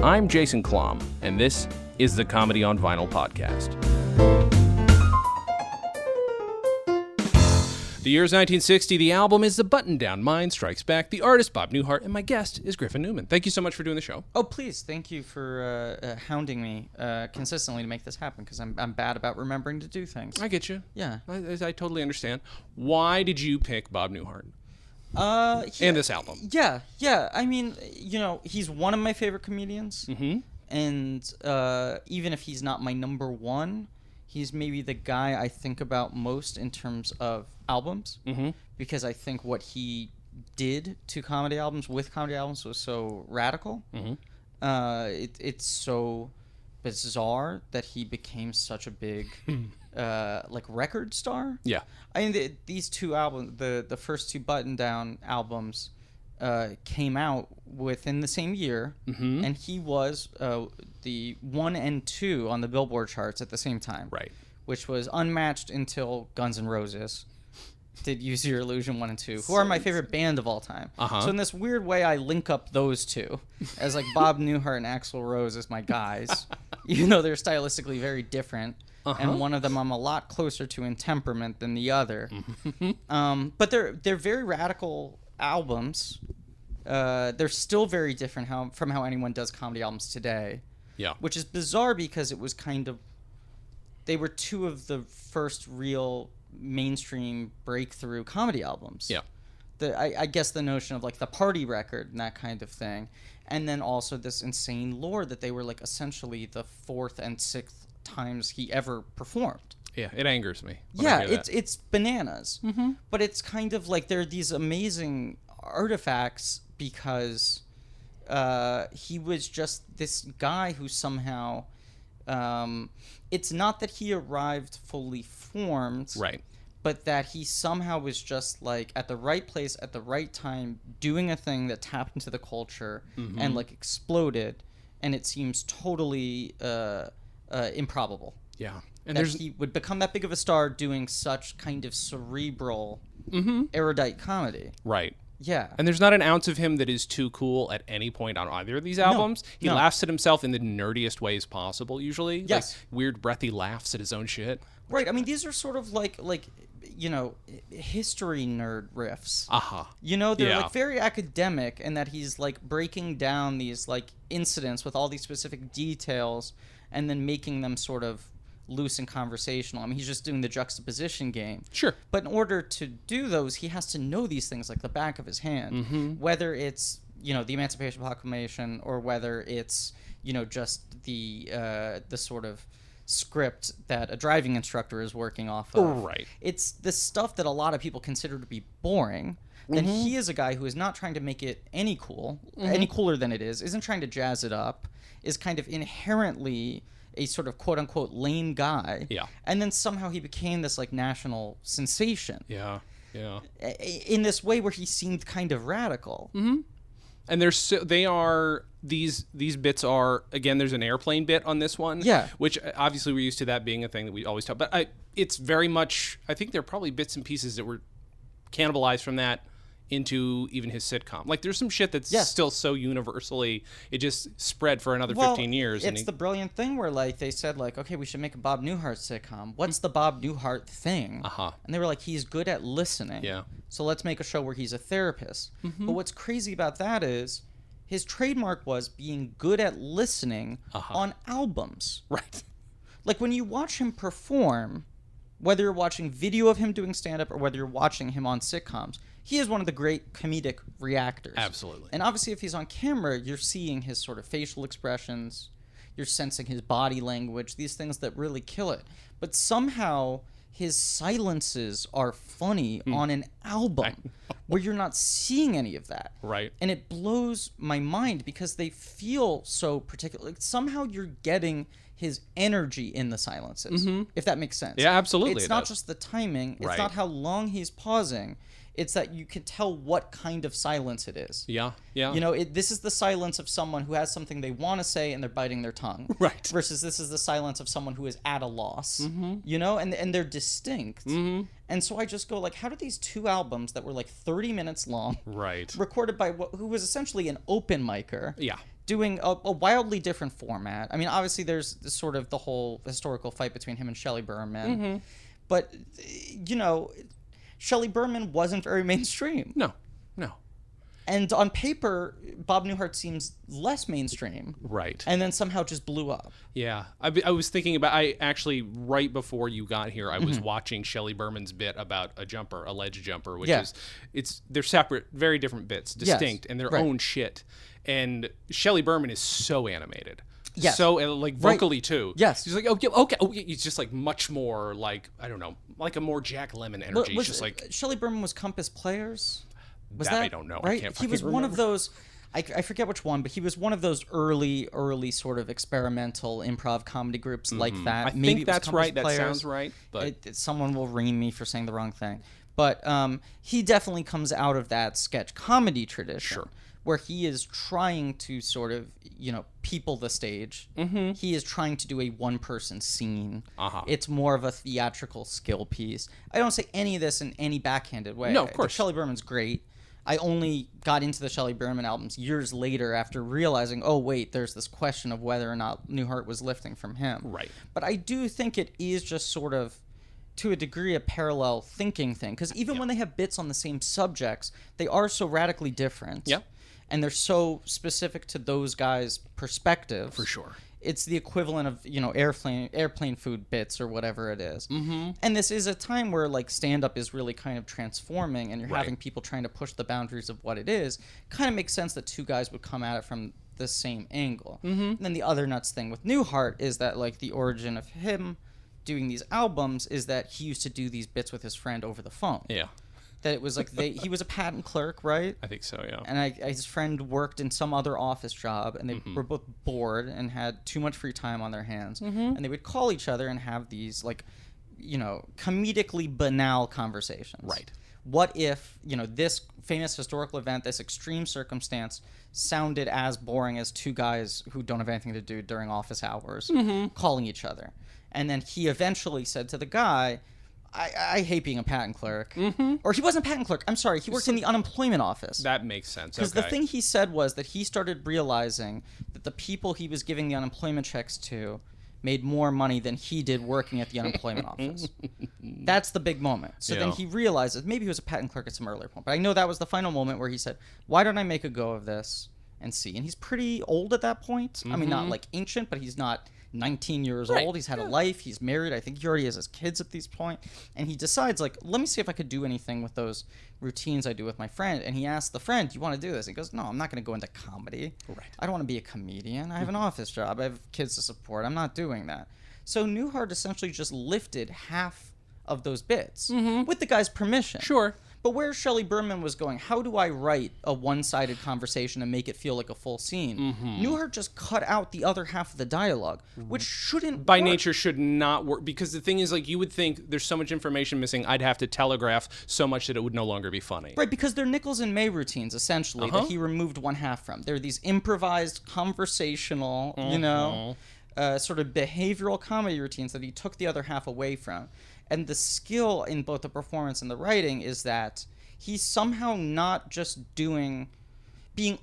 I'm Jason Klom, and this is the Comedy on Vinyl podcast. The year is 1960. The album is The Button-Down Mind Strikes Back. The artist, Bob Newhart, and my guest is Griffin Newman. Thank you so much for doing the show. Oh, please. Thank you for hounding me consistently to make this happen, because I'm bad about remembering to do things. I get you. Yeah. I totally understand. Why did you pick Bob Newhart? And this album. Yeah. I mean, he's one of my favorite comedians. Mm-hmm. And even if he's not my number one, he's maybe the guy I think about most in terms of albums. Mm-hmm. Because I think what he did to comedy albums, with comedy albums, was so radical. Mm-hmm. It's so bizarre that he became such a big record star. Yeah. I mean, these two albums, the first two Button-Down albums, came out within the same year, mm-hmm. and he was the 1 and 2 on the Billboard charts at the same time. Right. Which was unmatched until Guns N' Roses did Use Your Illusion 1 and 2, who are my favorite band of all time. Uh-huh. So in this weird way, I link up those two as like Bob Newhart and Axl Rose as my guys, even though they're stylistically very different. Uh-huh. And one of them I'm a lot closer to in temperament than the other. Mm-hmm. But they're very radical albums. They're still very different from how anyone does comedy albums today. Yeah. Which is bizarre because it was they were two of the first real mainstream breakthrough comedy albums. Yeah. I guess the notion of like the party record and that kind of thing. And then also this insane lore that they were like essentially the 4th and 6th times he ever performed. Yeah, it angers me. Yeah, it's bananas. Mm-hmm. But it's kind of like they're these amazing artifacts because he was just this guy who somehow it's not that he arrived fully formed, right, but that he somehow was just like at the right place at the right time doing a thing that tapped into the culture mm-hmm. and like exploded, and it seems totally improbable. Yeah. And that he would become that big of a star doing such kind of cerebral, mm-hmm. erudite comedy. Right. Yeah. And there's not an ounce of him that is too cool at any point on either of these albums. He laughs at himself in the nerdiest ways possible, usually. Yes. Like weird, breathy laughs at his own shit. Right. I mean, these are sort of like history nerd riffs. Uh-huh. They're like very academic in that he's like breaking down these like incidents with all these specific details and then making them sort of loose and conversational. I mean, he's just doing the juxtaposition game. Sure. But in order to do those, he has to know these things like the back of his hand. Mm-hmm. Whether it's, the Emancipation Proclamation or whether it's, just the sort of script that a driving instructor is working off of. Right. It's the stuff that a lot of people consider to be boring. Mm-hmm. Then he is a guy who is not trying to make it any cooler than it is, isn't trying to jazz it up, is kind of inherently a sort of quote-unquote lame guy. Yeah. And then somehow he became this like national sensation. Yeah. In this way where he seemed kind of radical. Mm-hmm. And these bits are, again, there's an airplane bit on this one. Yeah. Which obviously we're used to that being a thing that we always talk about. But it's very much, I think there are probably bits and pieces that were cannibalized from that into even his sitcom. Like there's some shit that's still so universally, it just spread for another 15 years. It's the brilliant thing where like they said like, okay, we should make a Bob Newhart sitcom. What's the Bob Newhart thing? Uh-huh. And they were like, he's good at listening. Yeah. So let's make a show where he's a therapist. Mm-hmm. But what's crazy about that is his trademark was being good at listening on albums. Right. Like when you watch him perform, whether you're watching video of him doing stand-up or whether you're watching him on sitcoms, he is one of the great comedic reactors. Absolutely. And obviously if he's on camera, you're seeing his sort of facial expressions, you're sensing his body language, these things that really kill it. But somehow his silences are funny on an album where you're not seeing any of that. Right. And it blows my mind because they feel so particular. Like somehow you're getting his energy in the silences, if that makes sense. Yeah, absolutely. It's not just the timing. It's not how long he's pausing. It's that you can tell what kind of silence it is. Yeah, yeah. You know, this is the silence of someone who has something they want to say and they're biting their tongue. Right. Versus this is the silence of someone who is at a loss. You know, and they're distinct. And so I just go like, how do these two albums that were like 30 minutes long, right, recorded by who was essentially an open micer, yeah, doing a wildly different format. I mean, obviously there's sort of the whole historical fight between him and Shelley Berman. But, you know, Shelley Berman wasn't very mainstream. No. And on paper, Bob Newhart seems less mainstream. Right. And then somehow just blew up. Yeah. I was thinking about, I actually, right before you got here, I was watching Shelley Berman's bit about a jumper, a ledge jumper, which they're separate, very different bits, distinct, and their own shit. And Shelley Berman is so animated. Yes. So, like, vocally, too. Yes. He's like, okay. He's just, like, much more, like, I don't know, like a more Jack Lemmon energy. It's just like... Shelley Berman was Compass Players? Was that I don't know. Right? I can't he was remember. one of those... I forget which one, but he was one of those early sort of experimental improv comedy groups like that. I think that's right. That sounds right. But someone will ream me for saying the wrong thing. But he definitely comes out of that sketch comedy tradition. Sure. Where he is trying to sort of, you know, people the stage. He is trying to do a one-person scene. It's more of a theatrical skill piece. I don't say any of this in any backhanded way. No, of course. Shelley Berman's great. I only got into the Shelley Berman albums years later after realizing, oh, wait, there's this question of whether or not Newhart was lifting from him. Right. But I do think it is just sort of, to a degree, a parallel thinking thing. Because even when they have bits on the same subjects, they are so radically different. Yeah. And they're so specific to those guys' perspectives. For sure. It's the equivalent of, you know, airplane food bits or whatever it is. And this is a time where, like, stand-up is really kind of transforming, and you're having people trying to push the boundaries of what it is. Kind of makes sense that two guys would come at it from the same angle. And then the other nuts thing with Newhart is that, like, the origin of him doing these albums is that he used to do these bits with his friend over the phone. Yeah. That it was like he was a patent clerk, right? I think so, yeah. And his friend worked in some other office job, and they were both bored and had too much free time on their hands. And they would call each other and have these, like, you know, comedically banal conversations. Right. What if, you know, this famous historical event, this extreme circumstance, sounded as boring as two guys who don't have anything to do during office hours calling each other? And then he eventually said to the guy, I hate being a patent clerk. Or he wasn't a patent clerk. I'm sorry. He worked in the unemployment office. That makes sense. Because the thing he said was that he started realizing that the people he was giving the unemployment checks to made more money than he did working at the unemployment office. That's the big moment. So then he realized that maybe he was a patent clerk at some earlier point. But I know that was the final moment where he said, why don't I make a go of this and see? And he's pretty old at that point. I mean, not like ancient, but he's not 19 years old. He's had a life. He's married. I think he already has his kids at this point. And he decides, like, let me see if I could do anything with those routines I do with my friend. And he asks the friend, do you want to do this? He goes, no, I'm not going to go into comedy. Right. I don't want to be a comedian. I have an office job. I have kids to support. I'm not doing that. So Newhart essentially just lifted half of those bits with the guy's permission. Sure. But where Shelley Berman was going, how do I write a one-sided conversation and make it feel like a full scene? Newhart just cut out the other half of the dialogue, which shouldn't by work. nature should not work, because the thing is, like, you would think there's so much information missing, I'd have to telegraph so much that it would no longer be funny. Right, because they're Nichols and May routines, essentially, that he removed one half from. They're these improvised, conversational, you know, sort of behavioral comedy routines that he took the other half away from. And the skill in both the performance and the writing is that he's somehow not just being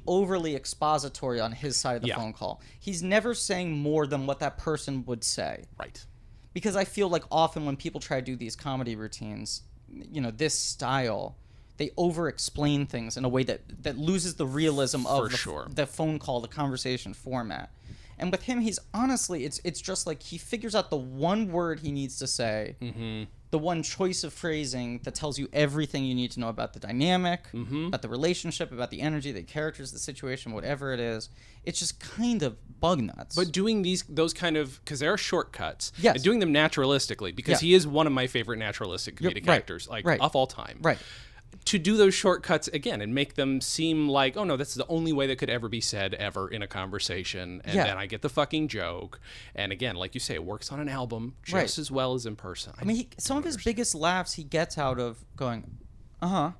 overly expository on his side of the phone call. He's never saying more than what that person would say. Right. Because I feel like often when people try to do these comedy routines, you know, this style, they over-explain things in a way that loses the realism of the phone call, the conversation format. And with him, he's honestly, it's just like he figures out the one word he needs to say, the one choice of phrasing that tells you everything you need to know about the dynamic, about the relationship, about the energy, the characters, the situation, whatever it is. It's just kind of bug nuts. But doing those kind of, because there are shortcuts, yes. and doing them naturalistically, because he is one of my favorite naturalistic comedic actors, like of all time. Right. To do those shortcuts again and make them seem like, oh no, that's the only way that could ever be said ever in a conversation, and then I get the fucking joke. And again, like you say, it works on an album just as well as in person. I mean, some of his biggest laughs he gets out of going, Uh-huh.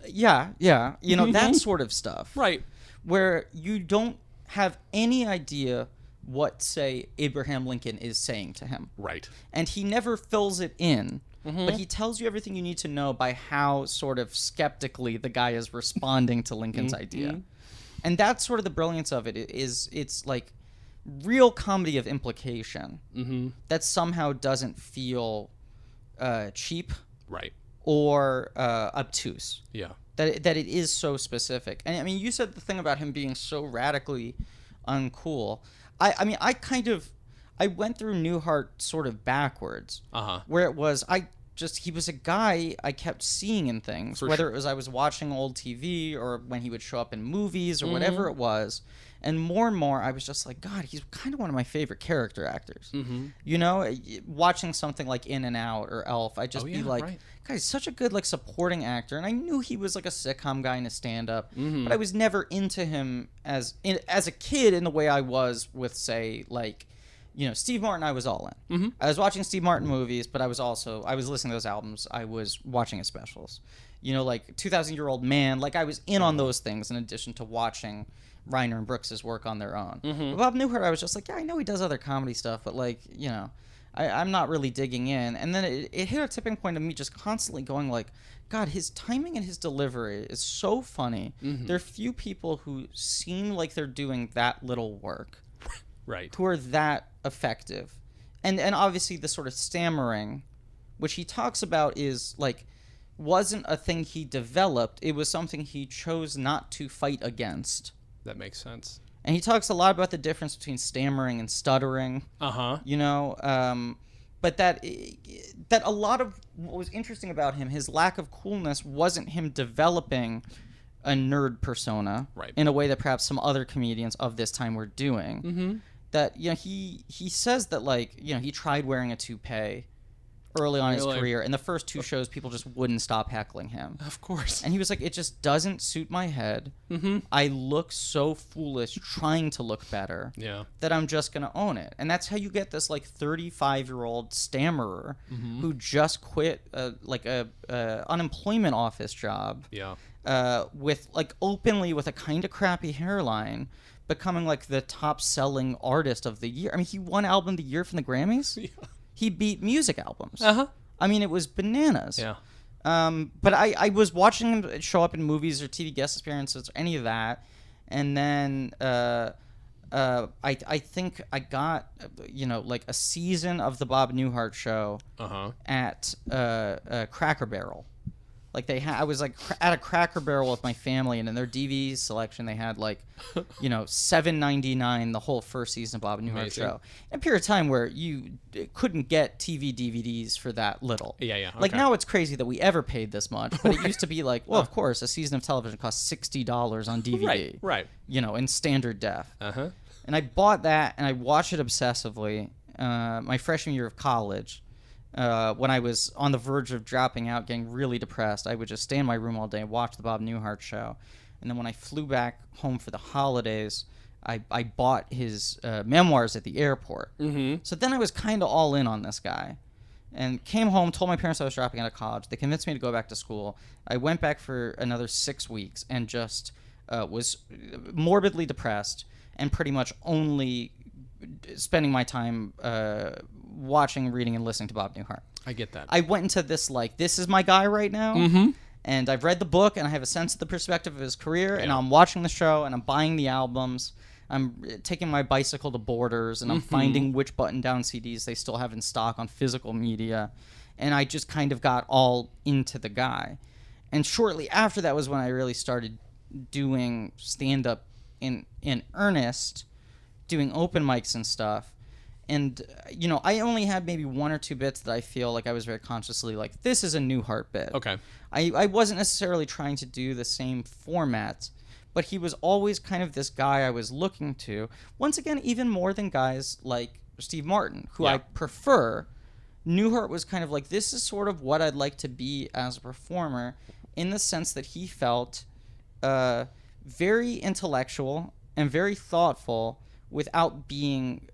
Yeah. You know, that sort of stuff. Right. Where you don't have any idea what, say, Abraham Lincoln is saying to him. Right. And he never fills it in, but he tells you everything you need to know by how sort of skeptically the guy is responding to Lincoln's idea. And that's sort of the brilliance of it, is it's like real comedy of implication that somehow doesn't feel cheap. Right. Or obtuse. Yeah. That it is so specific. And I mean, you said the thing about him being so radically uncool. I mean, I went through Newhart sort of backwards. Where it was, he was a guy I kept seeing in things, whether it was I was watching old TV or when he would show up in movies or whatever it was. And more, I was just like, God, he's kind of one of my favorite character actors. You know, watching something like In and Out or Elf, I'd just be like, God, he's such a good like supporting actor. And I knew he was like a sitcom guy and a stand-up, but I was never into him as a kid in the way I was with, say, like, you know, Steve Martin. I was all in. I was watching Steve Martin movies, but I was listening to those albums. I was watching his specials. You know, like 2,000-Year-Old Man. Like I was in on those things in addition to watching Reiner and Brooks's work on their own. But Bob Newhart, I was just like, yeah, I know he does other comedy stuff, but like, you know, I'm not really digging in. And then it hit a tipping point of me just constantly going like, God, his timing and his delivery is so funny. There are few people who seem like they're doing that little work, right, who are that effective. And obviously the sort of stammering, which he talks about, is like, wasn't a thing he developed. It was something he chose not to fight against. That makes sense. And he talks a lot about the difference between stammering and stuttering. You know, but that a lot of what was interesting about him, his lack of coolness, wasn't him developing a nerd persona in a way that perhaps some other comedians of this time were doing. That, you know, he says that, like, you know, he tried wearing a toupee early on in his career, and the first two shows people just wouldn't stop heckling him. Of course. And he was like, it just doesn't suit my head. I look so foolish trying to look better that I'm just going to own it. And that's how you get this like 35-year-old stammerer who just quit like a unemployment office job with like openly with a kind of crappy hairline, becoming like the top selling artist of the year. I mean, he won Album of the Year from the Grammys. He beat music albums. I mean, it was bananas. But I was watching him show up in movies or TV guest appearances or any of that. And then I think I got, you know, like a season of the Bob Newhart show at Cracker Barrel. Like I was like at a Cracker Barrel with my family, and in their DVD selection they had like, you know, $7.99 the whole first season of Bob Newhart show. In a period of time where you couldn't get TV DVDs for that little. Like now it's crazy that we ever paid this much, but it used to be like, well, of course, a season of television costs $60 on DVD. Right. You know, in standard def. And I bought that and I watched it obsessively my freshman year of college. When I was on the verge of dropping out, getting really depressed, I would just stay in my room all day and watch the Bob Newhart show. And then when I flew back home for the holidays, I bought his memoirs at the airport. So then I was kind of all in on this guy. And came home, told my parents I was dropping out of college. They convinced me to go back to school. I went back for another 6 weeks and just was morbidly depressed and pretty much only spending my time watching, reading, and listening to Bob Newhart. I get that. I went into this like, this is my guy right now. And I've read the book, and I have a sense of the perspective of his career, and I'm watching the show, and I'm buying the albums. I'm taking my bicycle to Borders, and I'm finding which button-down CDs they still have in stock on physical media. And I just kind of got all into the guy. And shortly after that was when I really started doing stand-up in earnest, doing open mics and stuff. And, you know, I only had maybe one or two bits that I feel like I was very consciously like, this is a Newhart bit. I wasn't necessarily trying to do the same format, but he was always kind of this guy I was looking to. Once again, even more than guys like Steve Martin, who I prefer. Newhart was kind of like, this is sort of what I'd like to be as a performer, in the sense that he felt very intellectual and very thoughtful, without being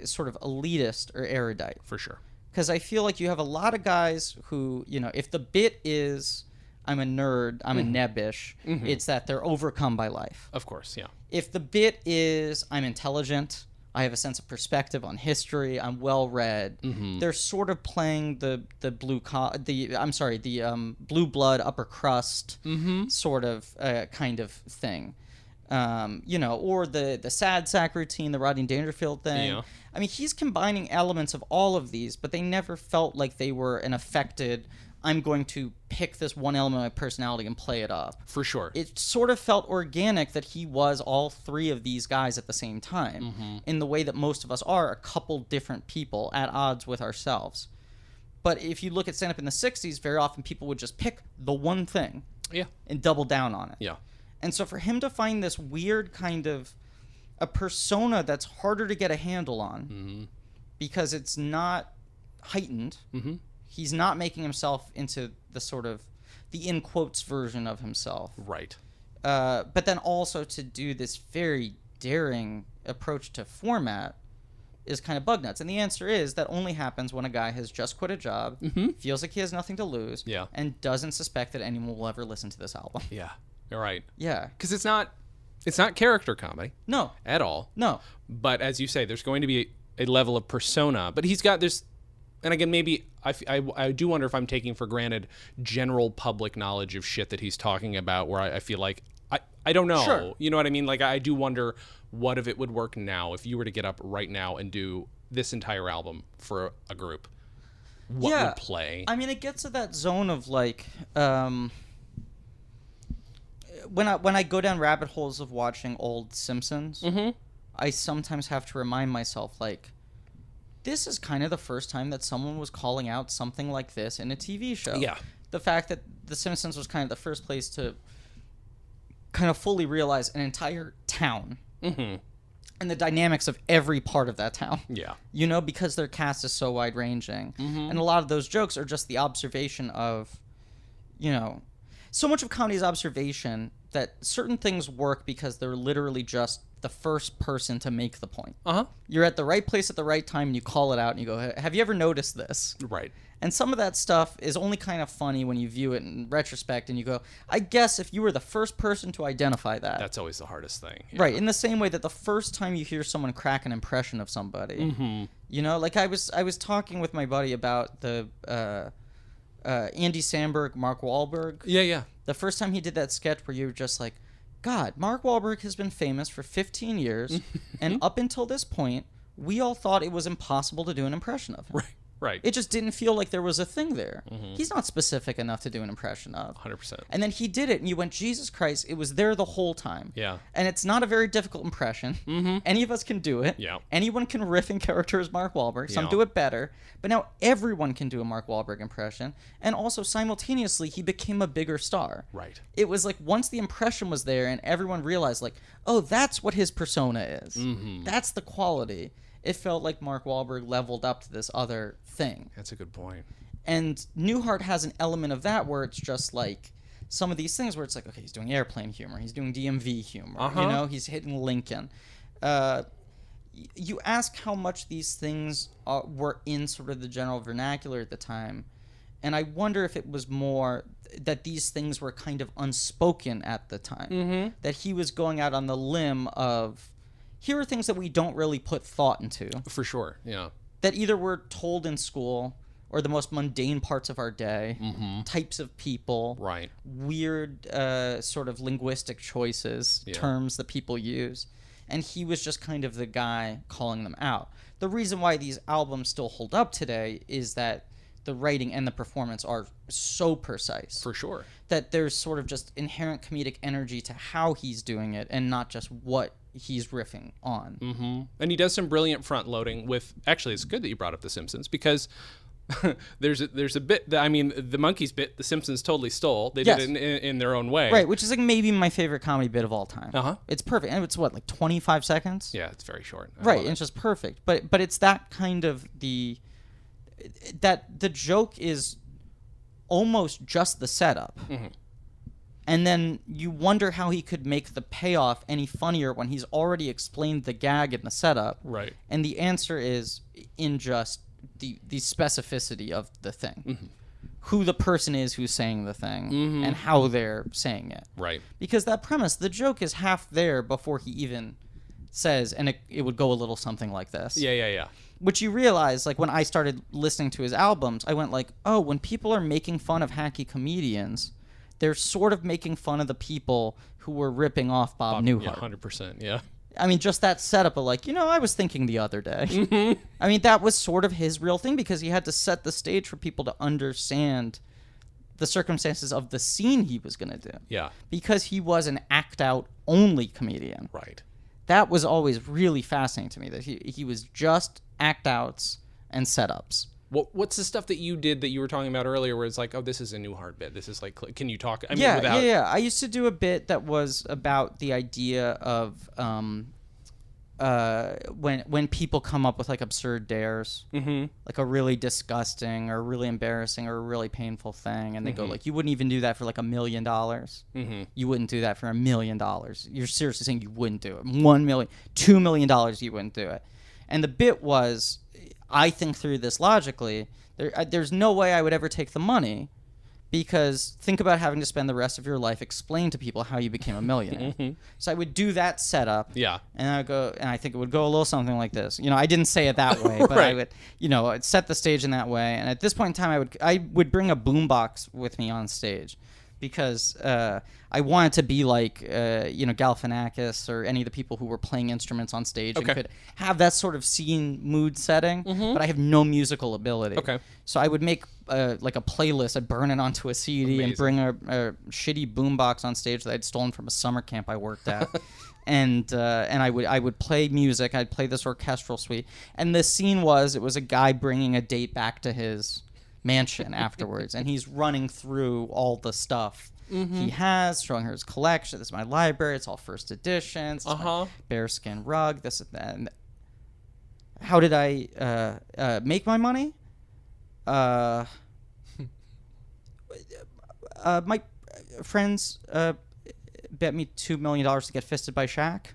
sort of elitist or erudite. For sure. Because I feel like you have a lot of guys who, you know, if the bit is I'm a nerd, I'm a nebbish, it's that they're overcome by life. Of course, yeah. If the bit is I'm intelligent, I have a sense of perspective on history, I'm well read, they're sort of playing the blue blood upper crust sort of kind of thing. You know, or the sad sack routine, the Rodney Dangerfield thing. Yeah. I mean, he's combining elements of all of these, but they never felt like they were an affected, I'm going to pick this one element of my personality and play it up. For sure. It sort of felt organic that he was all three of these guys at the same time, in the way that most of us are a couple different people at odds with ourselves. But if you look at stand-up in the 60s, very often people would just pick the one thing and double down on it. Yeah. And so for him to find this weird kind of a persona that's harder to get a handle on because it's not heightened, he's not making himself into the sort of the in quotes version of himself. Right. But then also to do this very daring approach to format is kind of bug nuts. And the answer is that only happens when a guy has just quit a job, feels like he has nothing to lose, and doesn't suspect that anyone will ever listen to this album. Yeah. You're right. Yeah. Because it's not character comedy. No. At all. No. But as you say, there's going to be a level of persona. But he's got this, and again, maybe I do wonder if I'm taking for granted general public knowledge of shit that he's talking about, where I feel like, I don't know. Sure. You know what I mean? Like, I do wonder what if it would work now if you were to get up right now and do this entire album for a group. What would play? I mean, it gets to that zone of like, when I go down rabbit holes of watching old Simpsons, I sometimes have to remind myself, like, this is kind of the first time that someone was calling out something like this in a TV show. Yeah. The fact that The Simpsons was kind of the first place to kind of fully realize an entire town and the dynamics of every part of that town. Yeah. You know, because their cast is so wide-ranging. And a lot of those jokes are just the observation of, you know, so much of comedy is observation that certain things work because they're literally just the first person to make the point. You're at the right place at the right time and you call it out and you go, have you ever noticed this? Right. And some of that stuff is only kind of funny when you view it in retrospect and you go, I guess if you were the first person to identify that. That's always the hardest thing. Yeah. Right. In the same way that the first time you hear someone crack an impression of somebody, you know, like I was talking with my buddy about the Andy Samberg, Mark Wahlberg. Yeah. The first time he did that sketch where you were just like, God, Mark Wahlberg has been famous for 15 years, and up until this point, we all thought it was impossible to do an impression of him. Right. It just didn't feel like there was a thing there. He's not specific enough to do an impression of. 100%. And then he did it, and you went, Jesus Christ, it was there the whole time. Yeah. And it's not a very difficult impression. Any of us can do it. Yeah. Anyone can riff in character as Mark Wahlberg. Some do it better. But now everyone can do a Mark Wahlberg impression. And also, simultaneously, he became a bigger star. Right. It was like once the impression was there and everyone realized, like, oh, that's what his persona is. That's the quality. It felt like Mark Wahlberg leveled up to this other thing. That's a good point. And Newhart has an element of that where it's just like some of these things where it's like, okay, he's doing airplane humor, he's doing DMV humor, you know, he's hitting Lincoln. You ask how much these things were in sort of the general vernacular at the time, and I wonder if it was more that these things were kind of unspoken at the time, that he was going out on the limb of, here are things that we don't really put thought into. For sure, yeah. That either we're told in school or the most mundane parts of our day, types of people, weird sort of linguistic choices, terms that people use. And he was just kind of the guy calling them out. The reason why these albums still hold up today is that the writing and the performance are so precise. For sure. That there's sort of just inherent comedic energy to how he's doing it and not just what he's riffing on. And he does some brilliant front loading with, actually it's good that you brought up The Simpsons, because there's a bit that, I mean, the Monkeys bit, The Simpsons totally stole. They did it in their own way. Right, which is like maybe my favorite comedy bit of all time. It's perfect. And it's what, like 25 seconds? Yeah, it's very short. Right, and it's just perfect. But it's that kind of that the joke is almost just the setup. And then you wonder how he could make the payoff any funnier when he's already explained the gag in the setup. Right. And the answer is in just the specificity of the thing, who the person is who's saying the thing, and how they're saying it. Right. Because that premise, the joke is half there before he even says, and it would go a little something like this. Yeah. Which you realize, like, when I started listening to his albums, I went like, oh, when people are making fun of hacky comedians, they're sort of making fun of the people who were ripping off Bob Newhart. Yeah, 100%, yeah. I mean, just that setup of like, I was thinking the other day. I mean, that was sort of his real thing because he had to set the stage for people to understand the circumstances of the scene he was going to do. Yeah. Because he was an act-out only comedian. Right. That was always really fascinating to me, that he was just act-outs and setups. What's the stuff that you did that you were talking about earlier where it's like, oh, this is a Newhart bit. This is like, can you talk? I mean, Yeah. I used to do a bit that was about the idea of when people come up with like absurd dares, like a really disgusting or really embarrassing or really painful thing, and they go like, you wouldn't even do that for like $1 million. You wouldn't do that for $1 million. You're seriously saying you wouldn't do it? $1 million, $2 million, you wouldn't do it. And the bit was, I think through this logically, there's no way I would ever take the money, because think about having to spend the rest of your life explain to people how you became a millionaire. So I would do that setup. Yeah. And I go, and I think it would go a little something like this. I didn't say it that way, but I would, I'd set the stage in that way. And at this point in time, I would bring a boombox with me on stage, because I wanted to be like, Galifianakis or any of the people who were playing instruments on stage and could have that sort of scene mood setting, but I have no musical ability. So I would make like a playlist. I'd burn it onto a CD and bring a shitty boombox on stage that I'd stolen from a summer camp I worked at. And I would play music. I'd play this orchestral suite. And the scene was a guy bringing a date back to his mansion afterwards, and he's running through all the stuff he has, showing her his collection. This is my library. It's all first editions. My bearskin rug. This and that. And how did I make my money? My friends bet me $2 million to get fisted by Shaq.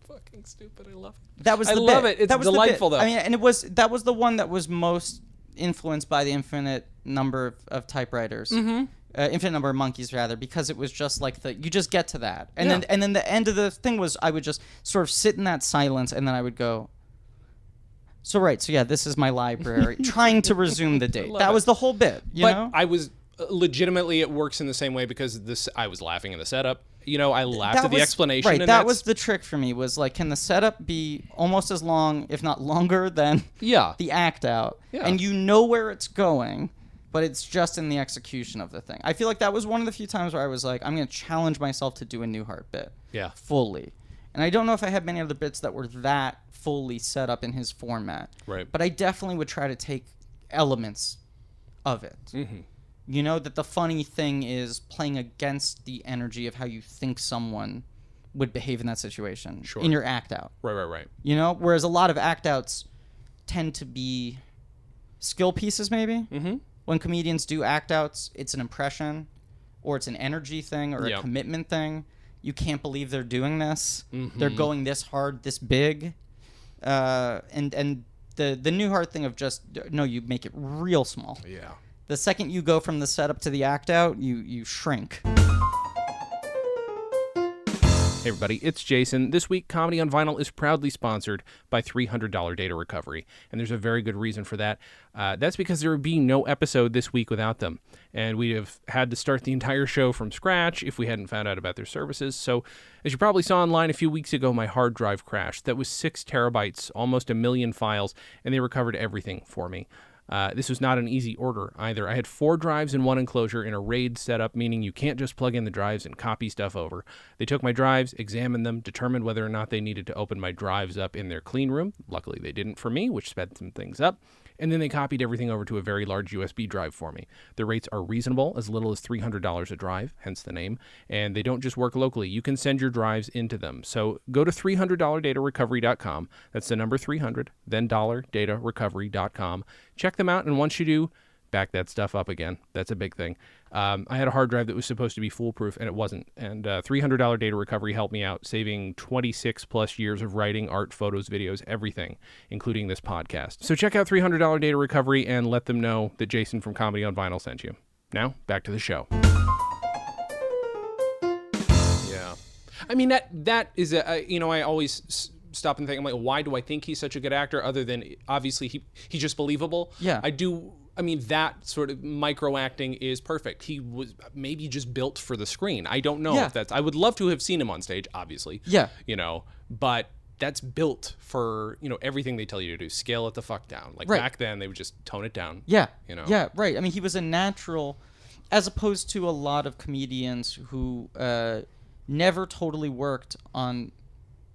Fucking stupid. I love it. That was the bit. I love it. It's delightful, though. I mean, and that was the one that was most influenced by the infinite number of typewriters, infinite number of monkeys, rather, because it was just like you just get to that, and then the end of the thing was I would just sort of sit in that silence, and then I would go, so this is my library, trying to resume the date. That was the whole bit, you know. I was legitimately, it works in the same way because I was laughing in the setup. I laughed at the explanation. Right, that was the trick for me, was like, can the setup be almost as long, if not longer, than the act out? Yeah. And you know where it's going, but it's just in the execution of the thing. I feel like that was one of the few times where I was like, I'm going to challenge myself to do a Newhart bit. Yeah. Fully. And I don't know if I had many other bits that were that fully set up in his format. Right. But I definitely would try to take elements of it. That the funny thing is playing against the energy of how you think someone would behave in that situation in your act out. Right. Whereas a lot of act outs tend to be skill pieces, maybe. When comedians do act outs, it's an impression, or it's an energy thing, or a commitment thing. You can't believe they're doing this. They're going this hard, this big. And the Newhart thing of just, no, you make it real small. Yeah. The second you go from the setup to the act out, you shrink. Hey everybody, it's Jason. This week, Comedy on Vinyl is proudly sponsored by $300 Data Recovery, and there's a very good reason for that. That's because there would be no episode this week without them, and we'd have had to start the entire show from scratch if we hadn't found out about their services. So, as you probably saw online a few weeks ago, my hard drive crashed. That was 6 terabytes, almost 1 million files, and they recovered everything for me. This was not an easy order either. I had 4 drives in one enclosure in a RAID setup, meaning you can't just plug in the drives and copy stuff over. They took my drives, examined them, determined whether or not they needed to open my drives up in their clean room. Luckily, they didn't for me, which sped some things up. And then they copied everything over to a very large USB drive for me. The rates are reasonable, as little as $300 a drive, hence the name. And they don't just work locally. You can send your drives into them. So go to $300datarecovery.com. That's the number 300, then $datarecovery.com. Check them out, and once you do, back that stuff up again. That's a big thing. I had a hard drive that was supposed to be foolproof, and it wasn't. And $300 data recovery helped me out, saving 26 plus years of writing, art, photos, videos, everything, including this podcast. So check out $300 data recovery and let them know that Jason from Comedy on Vinyl sent you. Now, back to the show. Yeah. I mean, that is, I always stop and think, I'm like, why do I think he's such a good actor other than obviously he's just believable? Yeah. I mean, that sort of micro acting is perfect. He was maybe just built for the screen. I don't know if I would love to have seen him on stage, obviously. Yeah. But that's built for, everything they tell you to do. Scale it the fuck down. Like back then, they would just tone it down. Yeah. Yeah, right. I mean, he was a natural, as opposed to a lot of comedians who never totally worked on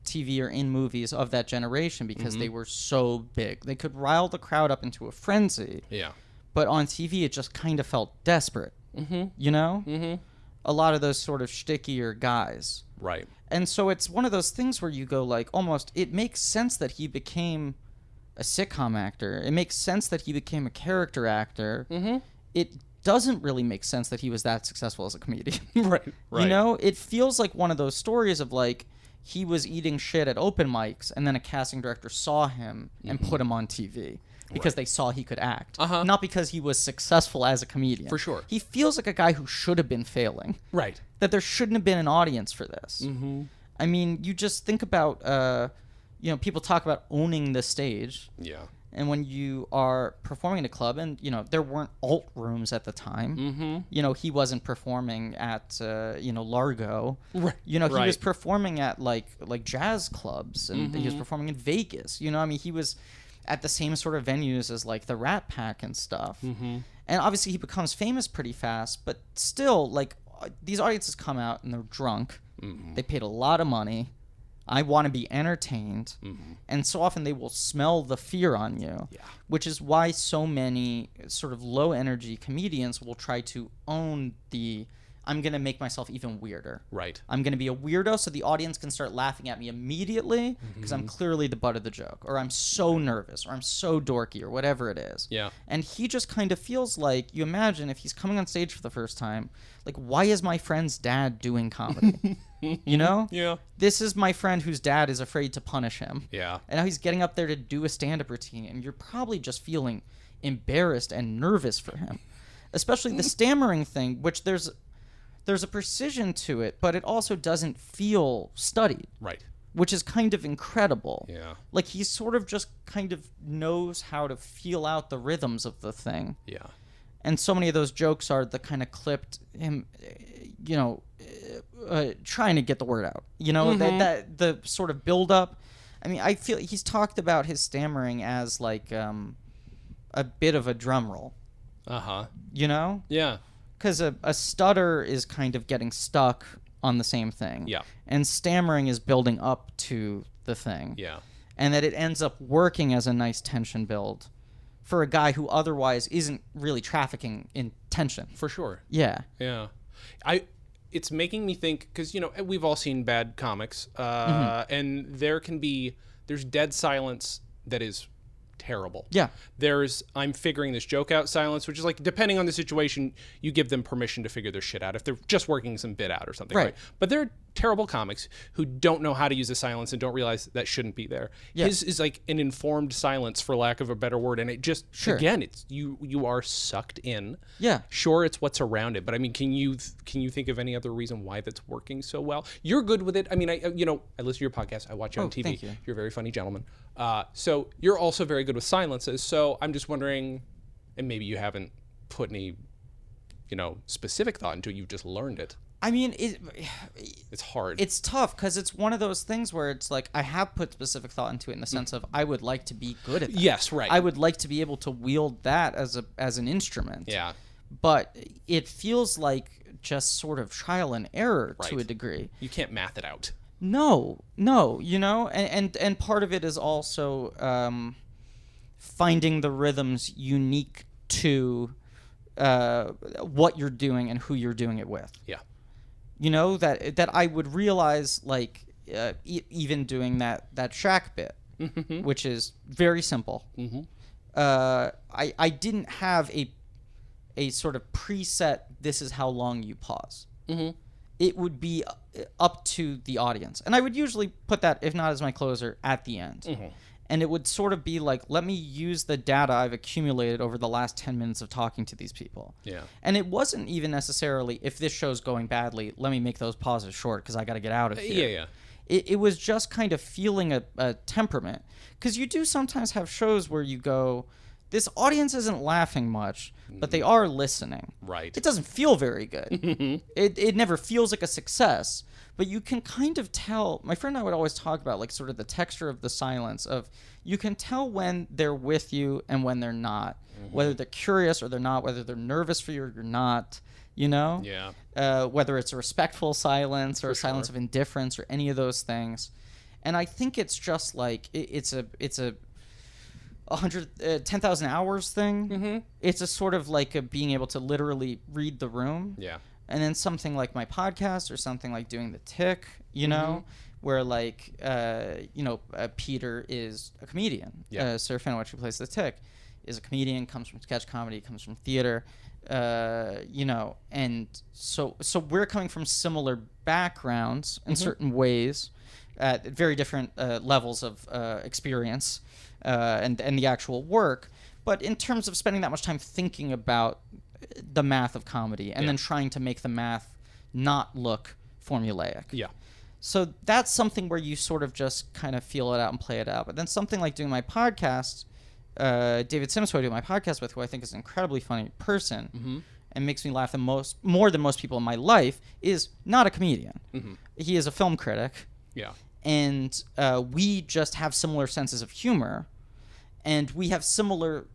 TV or in movies of that generation because they were so big. They could rile the crowd up into a frenzy. Yeah. But on TV, it just kind of felt desperate. A lot of those sort of shtickier guys. Right. And so it's one of those things where you go like, almost, it makes sense that he became a sitcom actor. It makes sense that he became a character actor. It doesn't really make sense that he was that successful as a comedian. Right. It feels like one of those stories of like, he was eating shit at open mics, and then a casting director saw him and put him on TV because they saw he could act, not because he was successful as a comedian. For sure. He feels like a guy who should have been failing. Right. That there shouldn't have been an audience for this. I mean, you just think about, people talk about owning the stage. Yeah. And when you are performing in a club, and, there weren't alt rooms at the time. He wasn't performing at, Largo. Right. He was performing at, like jazz clubs, and he was performing in Vegas. I mean, he was at the same sort of venues as, like, the Rat Pack and stuff. And obviously he becomes famous pretty fast, but still, like, these audiences come out and they're drunk. They paid a lot of money. I want to be entertained. And so often they will smell the fear on you, which is why so many sort of low energy comedians will try to own I'm going to make myself even weirder. Right. I'm going to be a weirdo so the audience can start laughing at me immediately because I'm clearly the butt of the joke, or I'm so nervous, or I'm so dorky, or whatever it is. Yeah. And he just kind of feels like, you imagine if he's coming on stage for the first time, like, why is my friend's dad doing comedy? Yeah. This is my friend whose dad is afraid to punish him. Yeah. And now he's getting up there to do a stand-up routine, and you're probably just feeling embarrassed and nervous for him. Especially the stammering thing, which there's a precision to it, but it also doesn't feel studied. Right. Which is kind of incredible. Yeah. Like, he sort of just kind of knows how to feel out the rhythms of the thing. Yeah. And so many of those jokes are the kind of clipped him, trying to get the word out. That the sort of build up. I mean, I feel he's talked about his stammering as like a bit of a drum roll. Yeah. Because a stutter is kind of getting stuck on the same thing. Yeah. And stammering is building up to the thing. Yeah. And that it ends up working as a nice tension build for a guy who otherwise isn't really trafficking in tension. For sure. Yeah. Yeah. It's making me think, because, we've all seen bad comics, and there's dead silence that is terrible. Yeah. There's I'm figuring this joke out silence, which is like, depending on the situation, you give them permission to figure their shit out if they're just working some bit out or something. Right. But there are terrible comics who don't know how to use the silence and don't realize that shouldn't be there. Yeah. His is like an informed silence, for lack of a better word, and it just again, it's you are sucked in. Yeah. Sure, it's what's around it, but I mean, can you think of any other reason why that's working so well? You're good with it. I mean, I listen to your podcast. I watch you on TV. Thank you. You're a very funny gentleman. So you're also very good with silences. So I'm just wondering, and maybe you haven't put any, specific thought into it. You've just learned it. I mean, it's hard. It's tough because it's one of those things where it's like, I have put specific thought into it in the sense of I would like to be good at that. Yes, right. I would like to be able to wield that as an instrument. Yeah. But it feels like just sort of trial and error to a degree. You can't math it out. No, and part of it is also finding the rhythms unique to what you're doing and who you're doing it with. Yeah. That I would realize, like, even doing that Shaq bit, which is very simple. I didn't have a sort of preset, this is how long you pause. It would be up to the audience. And I would usually put that, if not as my closer, at the end. And it would sort of be like, let me use the data I've accumulated over the last 10 minutes of talking to these people. Yeah. And it wasn't even necessarily, if this show's going badly, let me make those pauses short because I got to get out of here. Yeah. It was just kind of feeling a temperament. Because you do sometimes have shows where you go, this audience isn't laughing much, but they are listening. Right. It doesn't feel very good. It never feels like a success. But you can kind of tell, my friend and I would always talk about like sort of the texture of the silence of, you can tell when they're with you and when they're not, whether they're curious or they're not, whether they're nervous for you or you're not, you know? Yeah. Whether it's a respectful silence or a silence of indifference or any of those things. And I think it's just like, it's a 10,000 hours thing. It's a sort of like a being able to literally read the room. Yeah. And then something like my podcast or something like doing the Tick, you know, where like, Peter is a comedian. Sir Finwich, who plays the Tick, is a comedian, comes from sketch comedy, comes from theater, and so we're coming from similar backgrounds in certain ways at very different levels of experience and the actual work. But in terms of spending that much time thinking about the math of comedy and then trying to make the math not look formulaic. Yeah. So that's something where you sort of just kind of feel it out and play it out. But then something like doing my podcast, David Sims, who I do my podcast with, who I think is an incredibly funny person and makes me laugh more than most people in my life, is not a comedian. He is a film critic. Yeah. And we just have similar senses of humor, and we have similar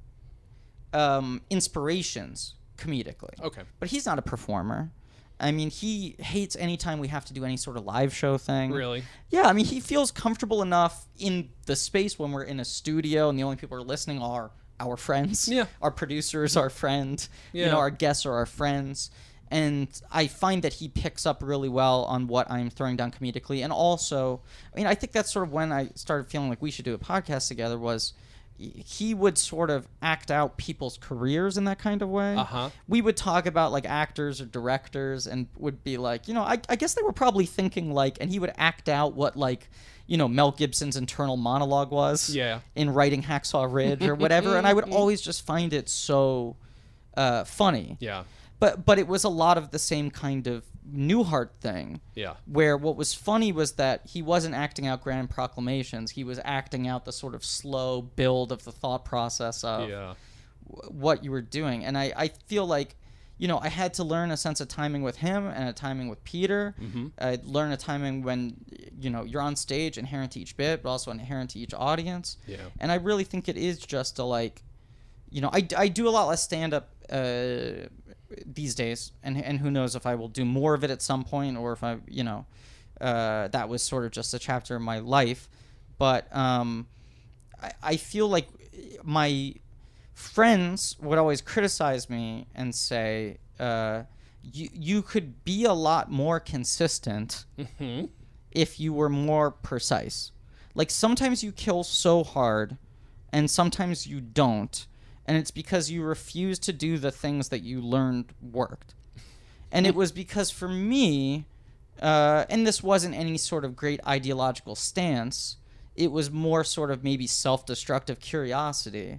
inspirations comedically. Okay. But he's not a performer. I mean, he hates any time we have to do any sort of live show thing. Really? Yeah, I mean, he feels comfortable enough in the space when we're in a studio and the only people who are listening are our friends. Yeah. Our producers, our friend. Yeah. You know, our guests are our friends. And I find that he picks up really well on what I'm throwing down comedically. And also, I mean, I think that's sort of when I started feeling like we should do a podcast together was he would sort of act out people's careers in that kind of way. We would talk about like actors or directors and would be like, I guess they were probably thinking like, and he would act out what like, Mel Gibson's internal monologue was in writing Hacksaw Ridge or whatever. And I would always just find it so funny. Yeah. But it was a lot of the same kind of Newhart thing. Yeah. Where what was funny was that he wasn't acting out grand proclamations. He was acting out the sort of slow build of the thought process of what you were doing. And I feel like, I had to learn a sense of timing with him and a timing with Peter. I learned a timing when, you're on stage inherent to each bit, but also inherent to each audience. Yeah. And I really think it is just to like, I do a lot less stand-up these days, and who knows if I will do more of it at some point, or if I, that was sort of just a chapter of my life. But I feel like my friends would always criticize me and say, you could be a lot more consistent if you were more precise. Like sometimes you kill so hard, and sometimes you don't. And it's because you refuse to do the things that you learned worked. And it was because for me, and this wasn't any sort of great ideological stance, it was more sort of maybe self-destructive curiosity.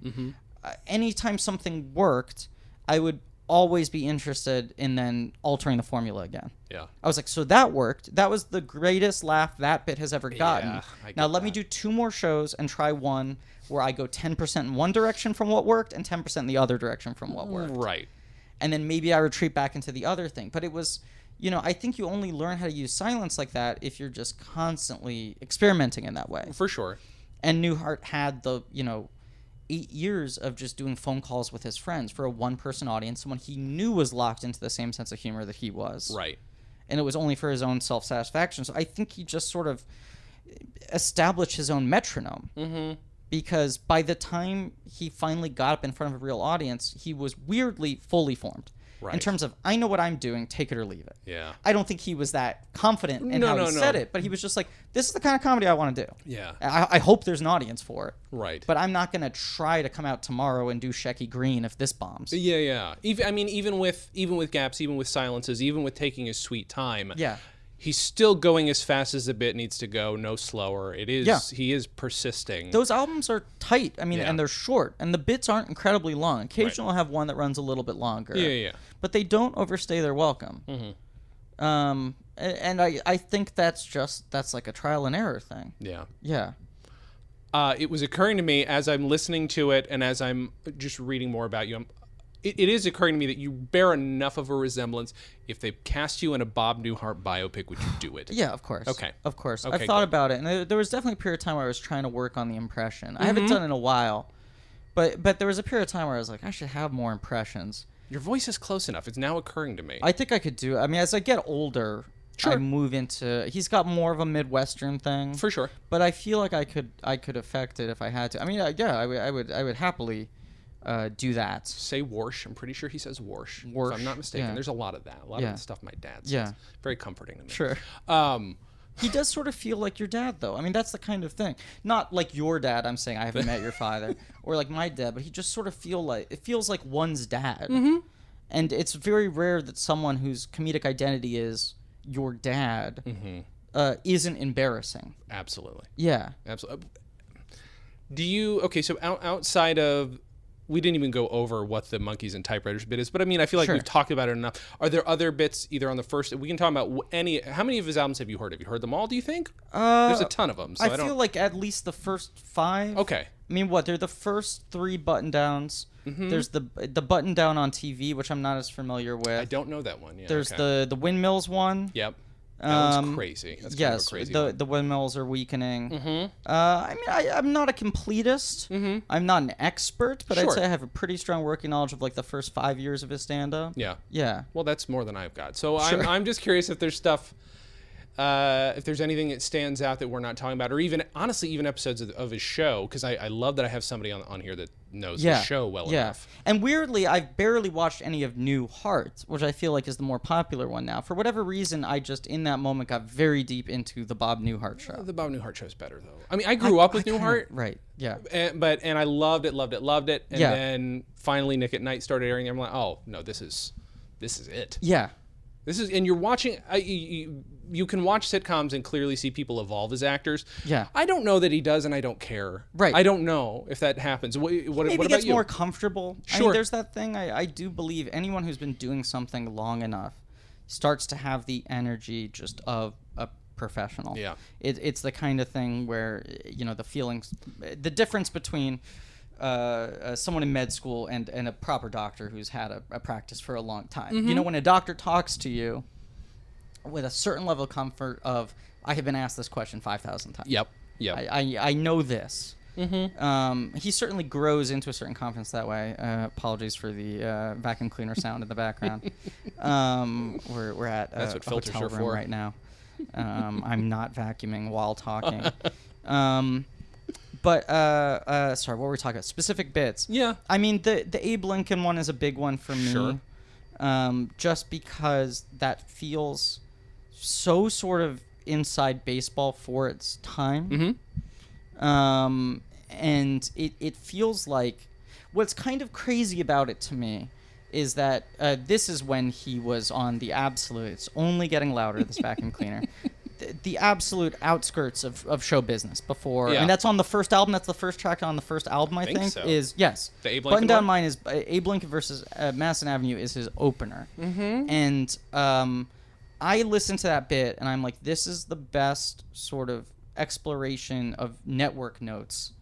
Anytime something worked, I would always be interested in then altering the formula again. Yeah. I was like, so that worked. That was the greatest laugh that bit has ever gotten. Yeah, now let me do 2 more shows and try one where I go 10% in one direction from what worked and 10% in the other direction from what worked. Right. And then maybe I retreat back into the other thing. But it was, I think you only learn how to use silence like that if you're just constantly experimenting in that way. For sure. And Newhart had the, 8 years of just doing phone calls with his friends for a one-person audience, someone he knew was locked into the same sense of humor that he was. Right. And it was only for his own self-satisfaction. So I think he just sort of established his own metronome. Because by the time he finally got up in front of a real audience, he was weirdly fully formed. in terms of, I know what I'm doing, take it or leave it. Yeah. I don't think he was that confident in how he said it, but he was just like, this is the kind of comedy I want to do. Yeah. I hope there's an audience for it. Right. But I'm not going to try to come out tomorrow and do Shecky Green if this bombs. Yeah. Even with gaps, even with silences, even with taking his sweet time. Yeah. He's still going as fast as the bit needs to go, no slower. It is. Yeah. He is persisting. Those albums are tight. I mean, and they're short, and the bits aren't incredibly long. Occasionally, I'll have one that runs a little bit longer. Yeah. But they don't overstay their welcome. And I think that's like a trial and error thing. Yeah. Yeah. It was occurring to me as I'm listening to it and as I'm just reading more about you, it is occurring to me that you bear enough of a resemblance. If they cast you in a Bob Newhart biopic, would you do it? Yeah, of course. Okay. Of course. Okay, I've thought about it, and there was definitely a period of time where I was trying to work on the impression. I haven't done it in a while, but there was a period of time where I was like, I should have more impressions. Your voice is close enough. It's now occurring to me. I think I could do it. I mean, as I get older, I move into... He's got more of a Midwestern thing. For sure. But I feel like I could affect it if I had to. I mean, I would happily... do that. Say Warsh. I'm pretty sure he says Warsh. Warsh, if I'm not mistaken. yeah. There's a lot of that. A lot of the stuff my dad says. Yeah. Very comforting to me. Sure. He does sort of feel like your dad, though. I mean, that's the kind of thing. Not like your dad. I'm saying I haven't met your father, or like my dad, but he just sort of feels like one's dad. And it's very rare that someone whose comedic identity is your dad isn't embarrassing. Absolutely. Yeah. Absolutely. Do you... Okay, so outside of... We didn't even go over what the Monkeys and Typewriters bit is, but I mean, I feel like we've talked about it enough. Are there other bits either on the first... We can talk about any... How many of his albums have you heard? Have you heard them all, do you think? There's a ton of them. So I feel like at least the first 5. Okay. I mean, what? They're the first 3 button-downs. There's the button-down on TV, which I'm not as familiar with. I don't know that one. Yeah, There's the Windmills one. Yep. That one's crazy. That's kind of a crazy one. The windmills are weakening. I mean, I'm not a completist. I'm not an expert, but I'd say I have a pretty strong working knowledge of like the first 5 years of his stand-up. Yeah. Yeah. Well, that's more than I've got. So I'm just curious if there's stuff, if there's anything that stands out that we're not talking about, or even honestly, even episodes of his show, because I love that I have somebody on here that knows the show well enough. And weirdly, I've barely watched any of Newhart, which I feel like is the more popular one now. For whatever reason, I just in that moment got very deep into the Bob Newhart show. The Bob Newhart show's better though. I mean, I grew up with Newhart, right? Yeah. And I loved it, and then finally Nick at Night started airing. I'm like, oh no, this is it. Yeah. This is, and you're watching. You can watch sitcoms and clearly see people evolve as actors. Yeah. I don't know that he does, and I don't care. Right. I don't know if that happens. What Maybe about gets you? more comfortable. Sure. I mean, there's that thing. I do believe anyone who's been doing something long enough starts to have the energy just of a professional. Yeah. It's the kind of thing where the feelings, the difference between someone in med school and a proper doctor who's had a practice for a long time. When a doctor talks to you with a certain level of comfort of, I have been asked this question 5,000 times. Yep. I know this. He certainly grows into a certain confidence that way. Apologies for the vacuum cleaner sound in the background. We're at That's what a filters hotel are room for. right now. I'm not vacuuming while talking. But sorry, what were we talking about? Specific bits. Yeah. I mean, the Abe Lincoln one is a big one for me. Sure. Just because that feels so sort of inside baseball for its time. And it feels like what's kind of crazy about it to me is that this is when he was on the absolute, it's only getting louder, this vacuum cleaner, the absolute outskirts of show business before. And that's on the first album. That's the first track on the first album, I think so. is, yes. The Abe Lincoln Button Down one? Mine is Abe Lincoln versus Madison Avenue is his opener. And I listened to that bit and I'm like, this is the best sort of exploration of network notes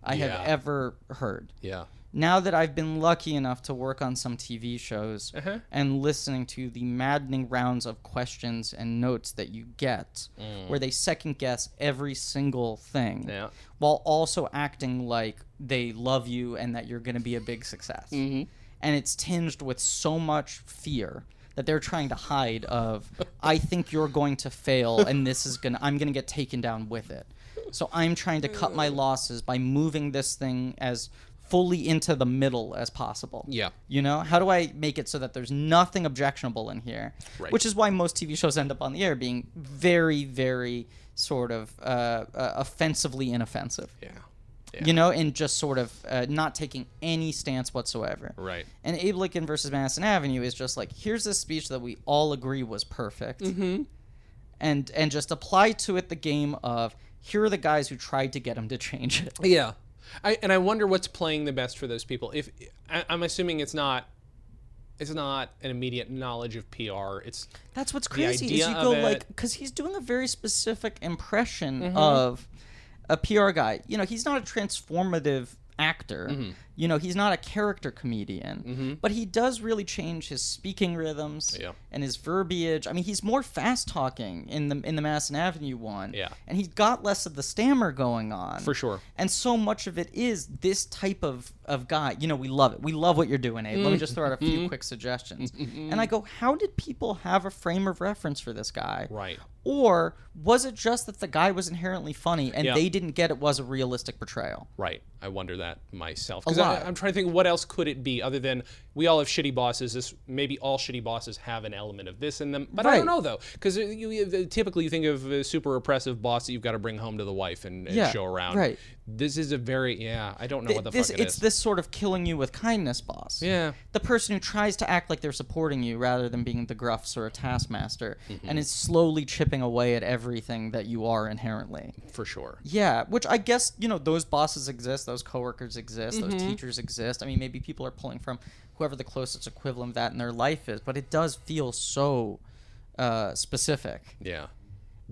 I have ever heard. Yeah. Now that I've been lucky enough to work on some TV shows and listening to the maddening rounds of questions and notes that you get, where they second guess every single thing, while also acting like they love you and that you're going to be a big success. And it's tinged with so much fear that they're trying to hide of, I think you're going to fail and I'm going to get taken down with it. So I'm trying to cut my losses by moving this thing as fully into the middle as possible. Yeah. You know, how do I make it so that there's nothing objectionable in here? Right. Which is why most TV shows end up on the air being very, very sort of offensively inoffensive. Yeah. You know, and just sort of not taking any stance whatsoever. Right. And Abe Lincoln versus Madison Avenue is just like, here's this speech that we all agree was perfect. Mm-hmm. And just apply to it the game of, here are the guys who tried to get him to change it. Yeah. I wonder what's playing the best for those people. If I'm assuming it's not an immediate knowledge of PR. That's what's crazy is you go like, because he's doing a very specific impression of a PR guy. You know, he's not a transformative actor. You know, he's not a character comedian, but he does really change his speaking rhythms and his verbiage. I mean, he's more fast talking in the Madison Avenue one, and he's got less of the stammer going on, for sure. And so much of it is this type of guy. You know, we love it. We love what you're doing, Abe. Let me just throw out a few quick suggestions. And I go, how did people have a frame of reference for this guy? Right. Or was it just that the guy was inherently funny and they didn't get it was a realistic portrayal? Right. I wonder that myself. Because I'm trying to think, what else could it be other than we all have shitty bosses? Maybe all shitty bosses have an element of this in them. But I don't know, though. Because typically you think of a super oppressive boss that you've got to bring home to the wife and show around. Right. This is a very, I don't know what the fuck it is. It's this sort of killing you with kindness boss. Yeah. The person who tries to act like they're supporting you rather than being the gruffs or a taskmaster and is slowly chipping away at everything that you are inherently. For sure. Yeah, which I guess, you know, those bosses exist, those coworkers exist, those teachers exist. I mean, maybe people are pulling from whoever the closest equivalent of that in their life is, but it does feel so specific. Yeah.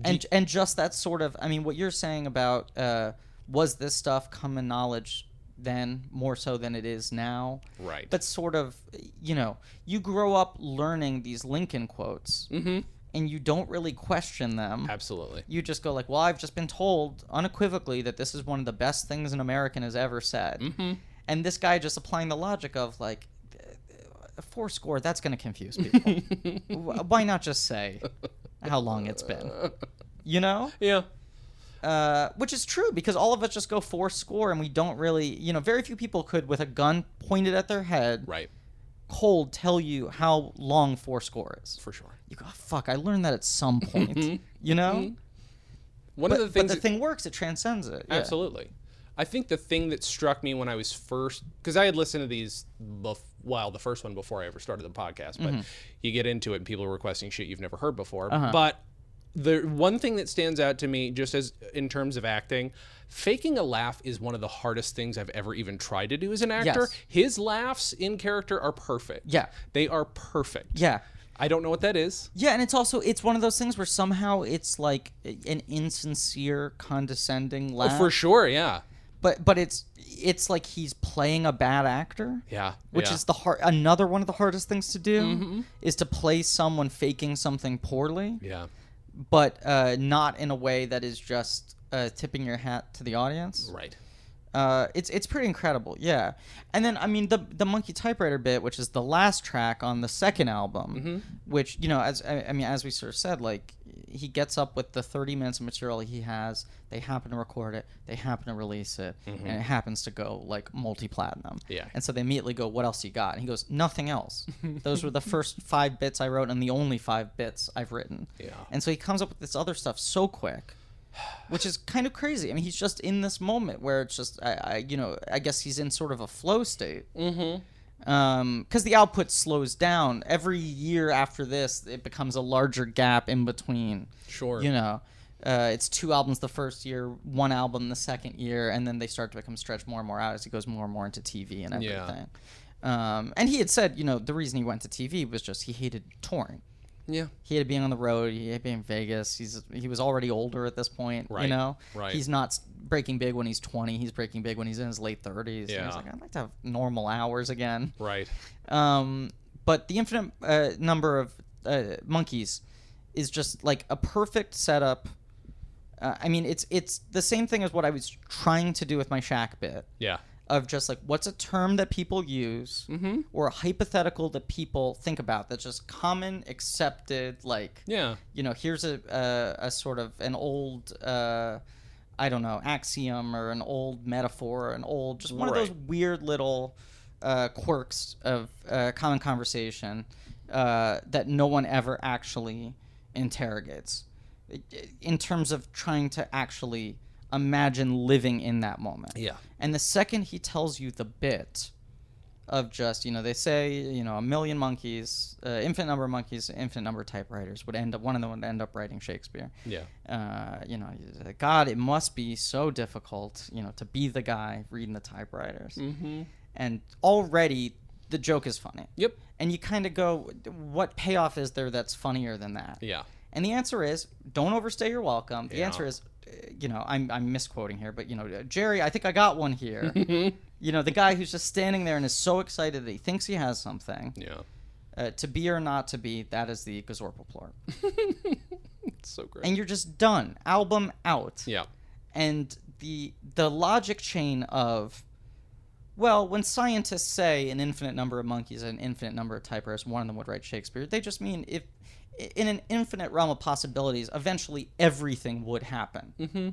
And just that sort of, I mean, what you're saying about was this stuff common knowledge then more so than it is now? Right. But sort of, you know, you grow up learning these Lincoln quotes. And you don't really question them. Absolutely. You just go like, well, I've just been told unequivocally that this is one of the best things an American has ever said. And this guy just applying the logic of like, 4 score, that's going to confuse people. Why not just say how long it's been? You know? Yeah. Which is true, because all of us just go 4 score and we don't really, you know, very few people could, with a gun pointed at their head, right, cold, tell you how long 4 score is. For sure. You go, oh, fuck, I learned that at some point. You know? One of the things, but the thing works, it transcends it. Yeah. Absolutely. I think the thing that struck me when I was first, because I had listened to these, the first one before I ever started the podcast, but you get into it and people are requesting shit you've never heard before. But the one thing that stands out to me, just as in terms of acting, faking a laugh is one of the hardest things I've ever even tried to do as an actor. Yes. His laughs in character are perfect. Yeah. They are perfect. Yeah. I don't know what that is. Yeah, and it's one of those things where somehow it's like an insincere, condescending laugh. Oh, for sure, yeah. But it's like he's playing a bad actor. Yeah. Which is another one of the hardest things to do is to play someone faking something poorly. Yeah. But not in a way that is just tipping your hat to the audience. Right. It's pretty incredible, yeah. And then, I mean, the Monkey Typewriter bit, which is the last track on the second album, which, you know, as we sort of said, like, he gets up with the 30 minutes of material he has, they happen to record it, they happen to release it, and it happens to go, like, multi-platinum. Yeah. And so they immediately go, what else you got? And he goes, nothing else. Those were the first 5 bits I wrote and the only 5 bits I've written. Yeah. And so he comes up with this other stuff so quick. Which is kind of crazy. I mean, he's just in this moment where it's just, I guess he's in sort of a flow state. Because the output slows down. Every year after this, it becomes a larger gap in between. Sure. You know, it's 2 albums the first year, 1 album the second year, and then they start to become stretched more and more out as he goes more and more into TV and everything. And he had said, you know, the reason he went to TV was just he hated touring. Yeah. He hated being on the road. He hated being in Vegas. He was already older at this point. Right. You know? Right. He's not breaking big when he's 20. He's breaking big when he's in his late 30s. Yeah. And he's like, I'd like to have normal hours again. Right. But the infinite number of monkeys is just like a perfect setup. I mean, it's the same thing as what I was trying to do with my Shaq bit. Yeah. Of just like, what's a term that people use or a hypothetical that people think about that's just common, accepted, like, yeah, you know, here's a sort of an old I don't know, axiom or an old metaphor, or an old, just one of those weird little quirks of common conversation that no one ever actually interrogates in terms of trying to actually imagine living in that moment. Yeah. And the second he tells you the bit of just, they say, a million monkeys, infinite number of monkeys, infinite number of typewriters one of them would end up writing Shakespeare. Yeah. God, it must be so difficult, to be the guy reading the typewriters. Mm-hmm. And already the joke is funny. Yep. And you kind of go, what payoff is there that's funnier than that? Yeah. And the answer is, don't overstay your welcome. The answer is, I'm misquoting here, but, Jerry, I think I got one here. The guy who's just standing there and is so excited that he thinks he has something. Yeah. To be or not to be, that is the Gazorpaplort. It's so great. And you're just done. Album out. Yeah. And the logic chain of, well, when scientists say an infinite number of monkeys and an infinite number of typewriters, one of them would write Shakespeare, they just mean if in an infinite realm of possibilities, eventually everything would happen. Mm-hmm.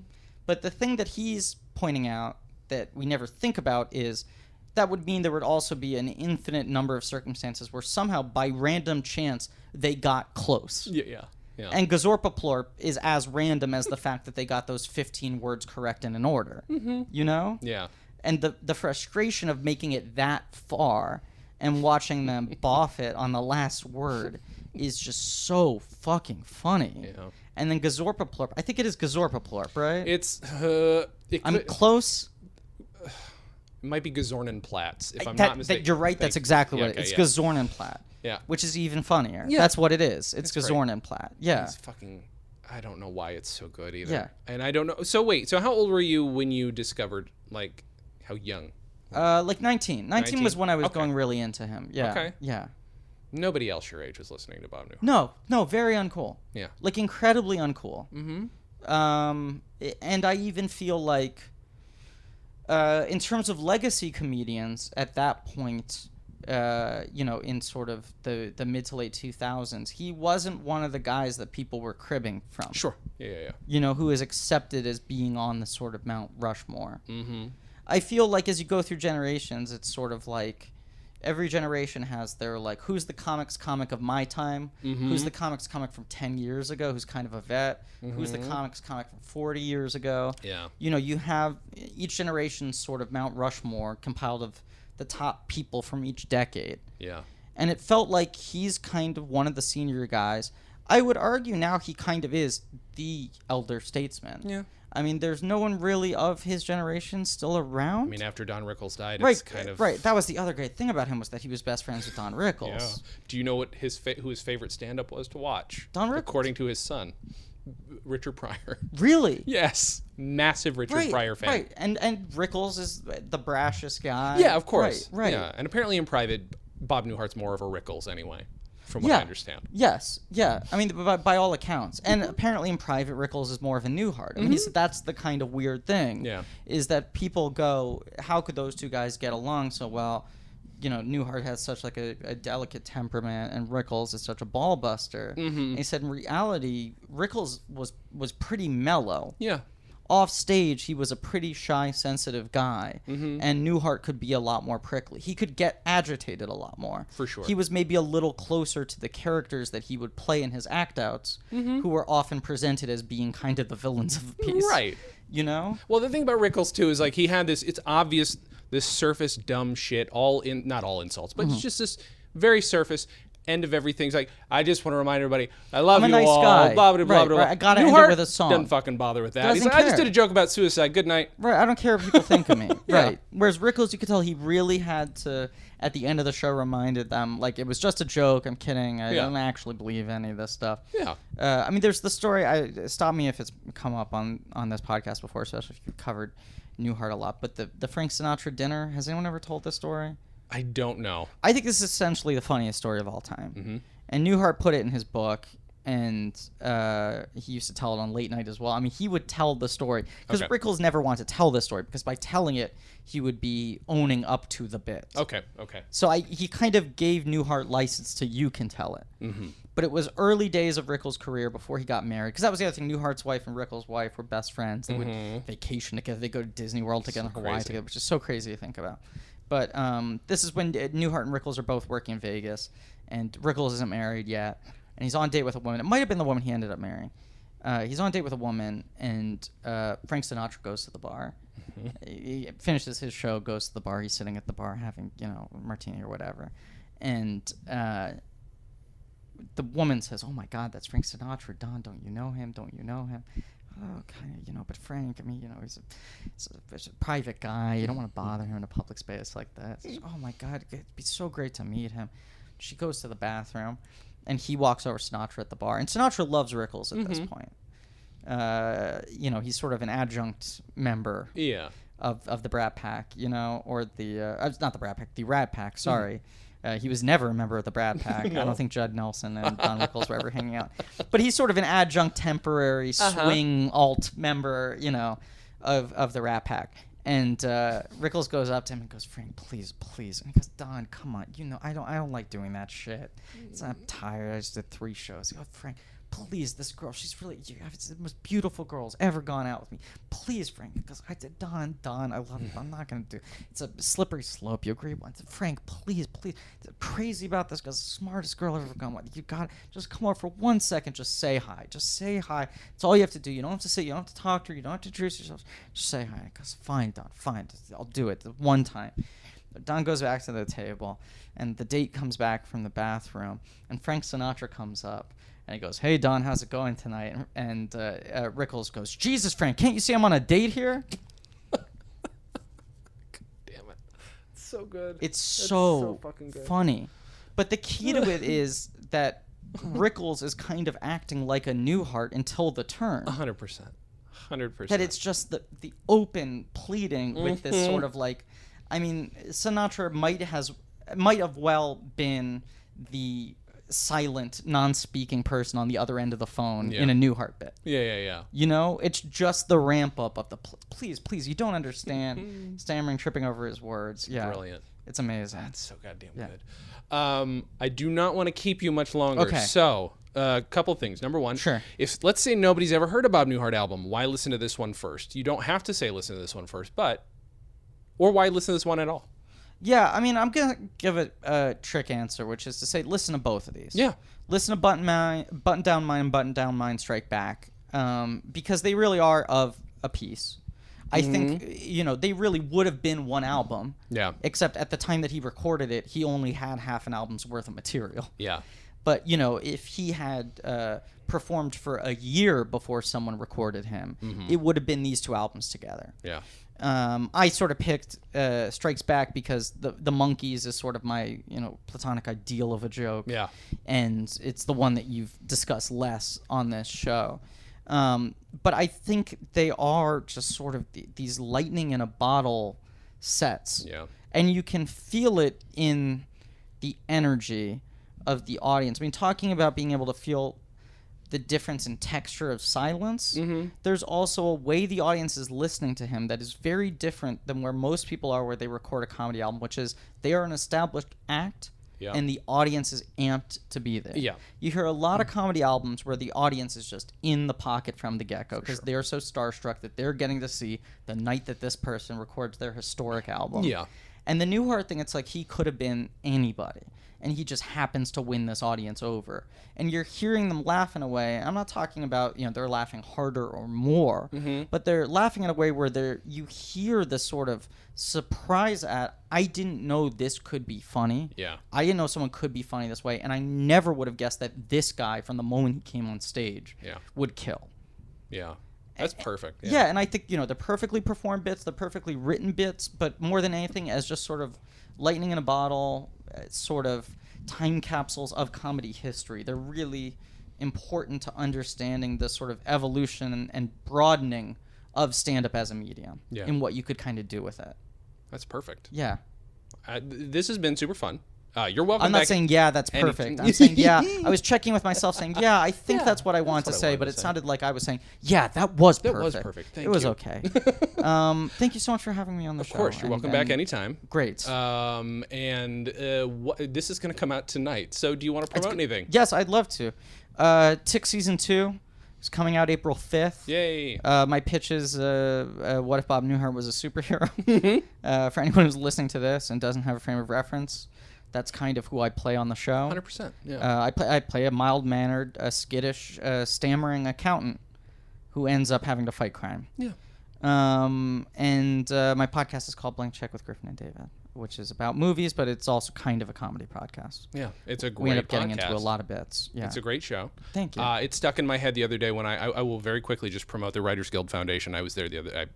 But the thing that he's pointing out that we never think about is that would mean there would also be an infinite number of circumstances where somehow by random chance they got close. Yeah. And Gazorpaplort is as random as the fact that they got those 15 words correct in an order. Mm-hmm. Yeah. And the frustration of making it that far and watching them boff it on the last word is just so fucking funny. Yeah. And then Gazorpaplort, I think it is Gazorpaplort, right? It's I'm close. It might be Gazornenplatz, if I'm not mistaken. You're right. That's exactly what it is. It's Gazornenplatz. Yeah. Which is even funnier. Yeah. That's what it is. It's Gazornenplatz. Yeah. It's fucking... I don't know why it's so good either. Yeah. And I don't know... So wait, so how old were you when you discovered, how young? 19. 19 was when I was going really into him. Yeah. Okay. Yeah. Nobody else your age was listening to Bob Newhart. No, very uncool. Yeah. Incredibly uncool. Mm-hmm. And I even feel like, in terms of legacy comedians at that point, in sort of the mid to late 2000s, he wasn't one of the guys that people were cribbing from. Sure. Yeah. Who is accepted as being on the sort of Mount Rushmore. Mm-hmm. I feel like as you go through generations, it's sort of like every generation has their, who's the comics comic of my time? Mm-hmm. Who's the comics comic from 10 years ago who's kind of a vet? Mm-hmm. Who's the comics comic from 40 years ago? Yeah. You have each generation's sort of Mount Rushmore compiled of the top people from each decade. Yeah. And it felt like he's kind of one of the senior guys. I would argue now he kind of is the elder statesman. Yeah. I mean, there's no one really of his generation still around. I mean, after Don Rickles died, right, it's kind of... Right, that was the other great thing about him was that he was best friends with Don Rickles. Yeah. Do you know what who his favorite stand-up was to watch? Don Rickles? According to his son, Richard Pryor. Really? Yes. Massive Richard Pryor fan. Right, and Rickles is the brashest guy. Yeah, of course. Right. Yeah, and apparently in private, Bob Newhart's more of a Rickles anyway, from what I understand. Yes, yeah. I mean, by all accounts. And apparently in private, Rickles is more of a Newhart. I mean, he said that's the kind of weird thing. Yeah. Is that people go, how could those two guys get along so well? Newhart has such a delicate temperament, and Rickles is such a ball buster. Mm-hmm. And he said in reality, Rickles was pretty mellow. Yeah. Off stage, he was a pretty shy, sensitive guy, mm-hmm. and Newhart could be a lot more prickly. He could get agitated a lot more. For sure. He was maybe a little closer to the characters that he would play in his act-outs, mm-hmm. who were often presented as being kind of the villains of the piece. Right. Well, the thing about Rickles, too, is, he had this, it's obvious, this surface dumb shit, not all insults, but mm-hmm. it's just this very surface end of everything. It's I just want to remind everybody, I love I'm you a nice all. guy. Blah, blah, blah, right, blah, right. blah. I gotta end Newhart it with a song. Doesn't fucking bother with that. Doesn't He's I just did a joke about suicide. Good night. Right. I don't care what people think of me. Yeah. Right. Whereas Rickles, you could tell he really had to, at the end of the show, reminded them, it was just a joke. I'm kidding. I don't actually believe any of this stuff. Yeah. I mean, there's the story. Stop me if it's come up on this podcast before, especially if you've covered Newhart a lot. But the Frank Sinatra dinner, has anyone ever told this story? I don't know. I think this is essentially the funniest story of all time. Mm-hmm. And Newhart put it in his book, and he used to tell it on late night as well. I mean, he would tell the story because Rickles never wanted to tell this story because by telling it, he would be owning up to the bit. Okay. So he kind of gave Newhart license to you can tell it. Mm-hmm. But it was early days of Rickles' career before he got married. Because that was the other thing. Newhart's wife and Rickles' wife were best friends. They would vacation together. They go to Disney World together, Hawaii together, which is so crazy to think about. But this is when Newhart and Rickles are both working in Vegas. And Rickles isn't married yet. And he's on a date with a woman. It might have been the woman he ended up marrying. He's on a date with a woman. And Frank Sinatra goes to the bar. He finishes his show, goes to the bar. He's sitting at the bar having, a martini or whatever. And the woman says, "Oh my God, that's Frank Sinatra. Don, don't you know him? Don't you know him?" "Oh, kind of, but Frank, I mean, he's a private guy. You don't want to bother him in a public space like that." Says, "Oh my God, it'd be so great to meet him." She goes to the bathroom, and he walks over to Sinatra at the bar. And Sinatra loves Rickles at this point. He's sort of an adjunct member of the Brat Pack, or the not the Brat Pack, the Rat Pack. Sorry. He was never a member of the Brat Pack. No. I don't think Judd Nelson and Don Rickles were ever hanging out. But he's sort of an adjunct, temporary, swing alt member, of the Rat Pack. And Rickles goes up to him and goes, "Frank, please." And he goes, "Don, come on. I don't like doing that shit. I'm tired. I just did 3 shows." He goes, "Frank, please, this girl, she's really, it's the most beautiful girl's ever gone out with me. Please, Frank." Because I did, Don, I love you. I'm not going to do, it's a slippery slope. You agree? Frank, please. Crazy about this guy's the smartest girl I've ever gone with. You got to just come over for 1 second. Just say hi. That's all you have to do. You don't have to sit. You don't have to talk to her. You don't have to introduce yourself. Just say hi. Because fine, Don, fine. I'll do it the one time. Don goes back to the table, and the date comes back from the bathroom, and Frank Sinatra comes up. And he goes, "Hey, Don, how's it going tonight?" And Rickles goes, "Jesus, Frank, can't you see I'm on a date here?" God damn it. It's so good. It's so fucking good. Funny. But the key to it is that Rickles is kind of acting like a Newhart until the turn. 100%. That it's just the open pleading with this sort of Sinatra might have well been the silent, non-speaking person on the other end of the phone in a Newhart bit. Yeah. It's just the ramp up of the please, you don't understand, stammering, tripping over his words. Yeah, brilliant. It's amazing. That's so goddamn good. I do not want to keep you much longer. Okay. So, a couple things. Number one, sure. If let's say nobody's ever heard about Newhart album, why listen to this one first? You don't have to say listen to this one first, or why listen to this one at all? Yeah, I mean, I'm going to give it a trick answer, which is to say listen to both of these. Yeah. Listen to Button Down Mine and Button Down Mine Strike Back, because they really are of a piece. I think, they really would have been one album. Yeah. Except at the time that he recorded it, he only had half an album's worth of material. Yeah. But, if he had performed for a year before someone recorded him, it would have been these 2 albums together. Yeah. I sort of picked Strikes Back because the Monkees is sort of my platonic ideal of a joke. Yeah. And it's the one that you've discussed less on this show. But I think they are just sort of these lightning in a bottle sets. Yeah. And you can feel it in the energy of the audience. I mean, talking about being able to feel the difference in texture of silence, there's also a way the audience is listening to him that is very different than where most people are where they record a comedy album, which is they are an established act and the audience is amped to be there. Yeah. You hear a lot of comedy albums where the audience is just in the pocket from the get-go because they're so starstruck that they're getting to see the night that this person records their historic album. Yeah. And the Newhart thing, it's like he could have been anybody. And he just happens to win this audience over. And you're hearing them laugh in a way. I'm not talking about, they're laughing harder or more, but they're laughing in a way where you hear the sort of surprise at, I didn't know this could be funny. Yeah. I didn't know someone could be funny this way. And I never would have guessed that this guy, from the moment he came on stage, would kill. Yeah. That's perfect. Yeah, and I think, they're perfectly performed bits, they're perfectly written bits, but more than anything, as just sort of lightning in a bottle, sort of time capsules of comedy history. They're really important to understanding the sort of evolution and broadening of stand-up as a medium and what you could kind of do with it. That's perfect. Yeah. This has been super fun. You're welcome. I'm not back saying that's perfect. I'm saying I was checking with myself, saying I think that's what I wanted to say, but it sounded like I was saying that was perfect. That was perfect. Thank you. It was okay. Thank you so much for having me on the show. Of course, you're welcome back anytime. Great. This is going to come out tonight. So, do you want to promote anything? Yes, I'd love to. Tick season 2 is coming out April 5th. Yay! My pitch is what if Bob Newhart was a superhero? For anyone who's listening to this and doesn't have a frame of reference, that's kind of who I play on the show. 100%. Yeah. I play a mild-mannered, skittish, stammering accountant who ends up having to fight crime. Yeah. My podcast is called Blank Check with Griffin and David, which is about movies, but it's also kind of a comedy podcast. Yeah, it's a great podcast. We end up getting into a lot of bits. Yeah. It's a great show. Thank you. It stuck in my head the other day when I will very quickly just promote the Writers Guild Foundation. I was there the other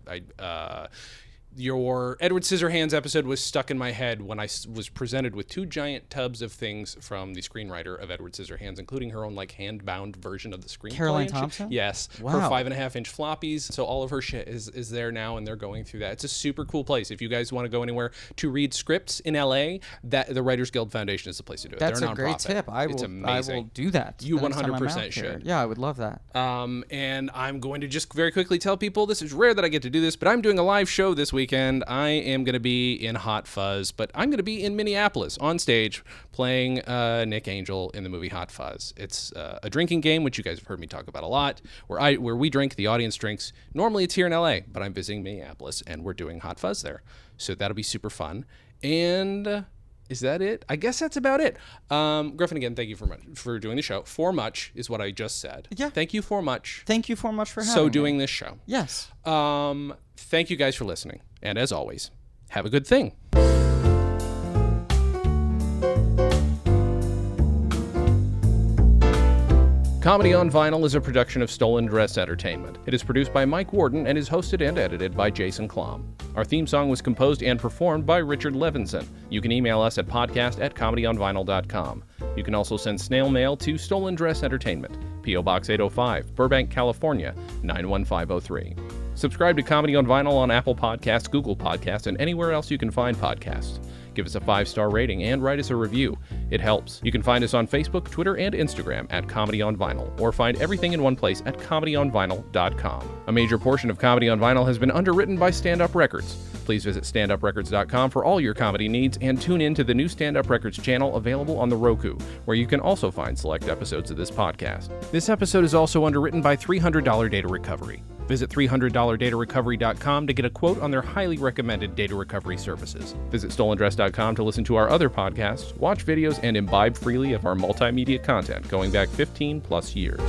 your Edward Scissorhands episode was stuck in my head when I was presented with 2 giant tubs of things from the screenwriter of Edward Scissorhands, including her own hand-bound version of the screenplay. Caroline Thompson? Yes. Wow. Her 5.5-inch floppies. So all of her shit is there now, and they're going through that. It's a super cool place. If you guys want to go anywhere to read scripts in LA, that the Writers Guild Foundation is the place to do it. That's They're a great tip. It's amazing. I will do that. You 100% should. Yeah, I would love that. And I'm going to just very quickly tell people, this is rare that I get to do this, but I'm doing a live show this weekend. I am going to be in Hot Fuzz, but I'm going to be in Minneapolis on stage playing Nick Angel in the movie Hot Fuzz. It's a drinking game, which you guys have heard me talk about a lot, where we drink, the audience drinks. Normally it's here in LA, but I'm visiting Minneapolis, and we're doing Hot Fuzz there. So that'll be super fun. And is that it? I guess that's about it. Griffin, again, thank you for doing the show. For much is what I just said. Yeah. Thank you for much. Thank you for much for having me. doing this show. Yes. Thank you guys for listening. And as always, have a good thing. Comedy on Vinyl is a production of StolenDress Entertainment. It is produced by Mike Warden and is hosted and edited by Jason Klom. Our theme song was composed and performed by Richard Levinson. You can email us at podcast@comedyonvinyl.com. You can also send snail mail to StolenDress Entertainment, P.O. Box 805, Burbank, California, 91503. Subscribe to Comedy on Vinyl on Apple Podcasts, Google Podcasts, and anywhere else you can find podcasts. Give us a 5-star rating and write us a review. It helps. You can find us on Facebook, Twitter, and Instagram at Comedy on Vinyl, or find everything in one place at comedyonvinyl.com. A major portion of Comedy on Vinyl has been underwritten by Stand Up Records. Please visit standuprecords.com for all your comedy needs and tune in to the new Stand Up Records channel available on the Roku, where you can also find select episodes of this podcast. This episode is also underwritten by $300 Data Recovery. Visit $300datarecovery.com to get a quote on their highly recommended data recovery services. Visit StolenDress.com to listen to our other podcasts, watch videos, and imbibe freely of our multimedia content going back 15 plus years.